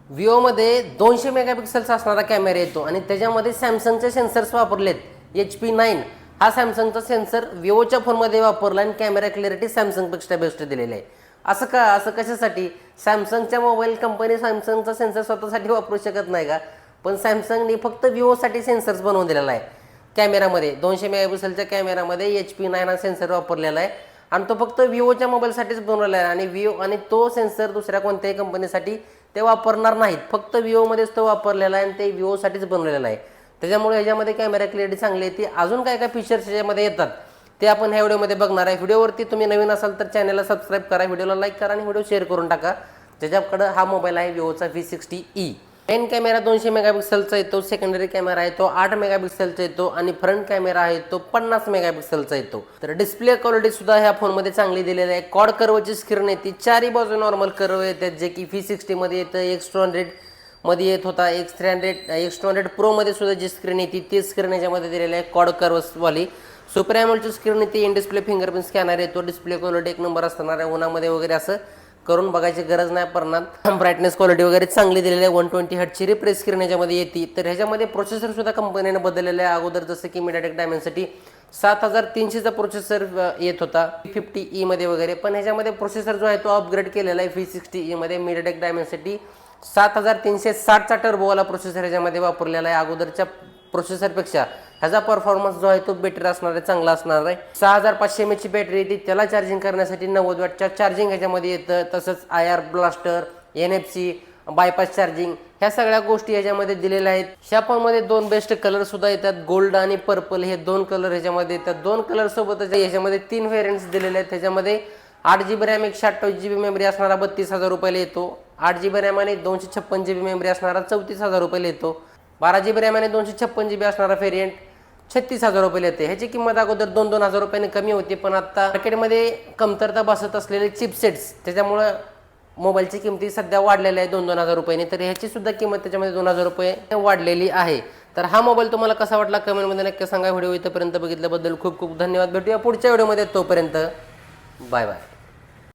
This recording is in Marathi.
विवोमध्ये 200 मेगापिक्सलचा असणारा कॅमेरा येतो आणि त्याच्यामध्ये सॅमसंगचे सेन्सर्स वापरलेत. HP9 हा सॅमसंगचा सेन्सर विवोच्या फोनमध्ये वापरला आणि कॅमेरा क्लॅरिटी सॅमसंगपेक्षा बेस्ट दिलेली आहे. असं का? असं कशासाठी? सॅमसंगच्या मोबाईल कंपनी सॅमसंगचा सेन्सर स्वतःसाठी वापरू शकत नाही का? पण सॅमसंगने फक्त विवोसाठी सेन्सर्स बनवून दिलेला आहे. कॅमेरामध्ये 200 मेगापिक्सलच्या कॅमेरामध्ये HP9 हा सेन्सर वापरलेला आहे आणि तो फक्त विवोच्या मोबाईलसाठीच बनवलेला आहे आणि विवो आणि तो सेन्सर दुसऱ्या कोणत्याही कंपनीसाठी ते वापरणार नाहीत. फक्त विवोमध्येच तो वापरलेला आहे आणि ते विवोसाठीच बनवलेला आहे. त्याच्यामुळे ह्याच्यामध्ये कॅमेरा क्लॅरिटी चांगली येते. अजून काय काय फीचर्स ह्याच्यामध्ये येतात ते आपण ह्या व्हिडिओमध्ये बघणार आहे. व्हिडिओवरती तुम्ही नवीन असाल तर चॅनलला सबस्क्राईब करा, व्हिडिओला लाईक करा आणि व्हिडिओ शेअर करून टाका. ज्याच्याकडं हा मोबाईल आहे विवोचा V60e. मेन कॅमेरा 200 मेगापिक्सलचा येतो, सेकंडरी कॅमेरा आहे तो 8 मेगापिक्सलचा येतो आणि फ्रंट कॅमेरा आहे तो 50 मेगापिक्सलचा येतो. तर डिस्प्ले क्वालिटी सुद्धा ह्या फोनमध्ये चांगली दिलेली आहे. क्वाड कर्वची स्क्रीन येते, चारही बाजू नॉर्मल कर्व येतात जे की V60 मध्ये येतं. X200 मध्ये येत होता. X200 Pro मध्ये सुद्धा जी स्क्रीन येते ती स्क्रीन याच्यामध्ये दिलेली आहे क्वाड कर्वसवाली. सुपर एमोलेडची स्क्रीन येते, इन डिस्प्ले फिंगरप्रिंट स्कॅनर येतो. डिस्प्ले क्वालिटी एक नंबर असणार आहे. उन्हामध्ये वगैरे असं करून बघायची गरज नाही पडणार. ब्राईटनेस क्वालिटी वगैरे चांगली दिलेली आहे. 120 हर्ट्जची रिफ्रेश स्क्रीन याच्यामध्ये येते. तर ह्याच्यामध्ये प्रोसेसर सुद्धा कंपनीने बदललेलं आहे. अगोदर जसं की MediaTek Dimensity 7300चा प्रोसेसर येत होता V50e मध्ये वगैरे, पण ह्याच्यामध्ये प्रोसेसर जो आहे तो अपग्रेड केलेला आहे V60e मध्ये. MediaTek Dimensity 7360चा टर्बोवाला प्रोसेसर ह्याच्यामध्ये वापरलेला आहे. अगोदरच्या प्रोसेसरपेक्षा ह्याचा परफॉर्मन्स जो आहे तो बेटर असणार आहे, चांगला असणार आहे. 6500 mAh ची बॅटरी येते. त्याला चार्जिंग करण्यासाठी 90 वॅटच्या चार्जिंग ह्याच्यामध्ये येतं. तसंच IR blaster, NFC, bypass charging ह्या सगळ्या गोष्टी ह्याच्यामध्ये दिलेल्या आहेत. ह्या फोनमध्ये 2 बेस्ट कलर सुद्धा येतात, गोल्ड आणि पर्पल हे 2 कलर ह्याच्यामध्ये येतात. 2 कलर सोबतच ह्याच्यामध्ये 3 व्हेरियंट्स दिलेले आहेत. त्याच्यामध्ये 8GB रॅम 128GB मेमरी असणारा 32,000 रुपयाला येतो. 8GB रॅम आणि 256GB मेमरी असणारा 34,000 रुपयाला येतो. 12GB रॅम आणि 256GB असणारा व्हेरियंट 36,000 रुपयाला येते. ह्याची किंमत अगोदर 2-2 हजार रुपयांनी कमी होती, पण आता मार्केटमध्ये कमतरता भासत असलेले चिपसेट्स त्याच्यामुळं मोबाईलची किमती सध्या वाढलेल्या आहे 2-2 हजार रुपयांनी. तर ह्याची सुद्धा किंमत त्याच्यामध्ये 2 हजार रुपये वाढलेली आहे. तर हा मोबाईल तुम्हाला कसा वाटला कमेंटमध्ये नक्की सांगा. व्हिडिओ इथपर्यंत बघितल्याबद्दल खूप खूप धन्यवाद. भेटूया पुढच्या व्हिडिओमध्ये. तोपर्यंत बाय बाय.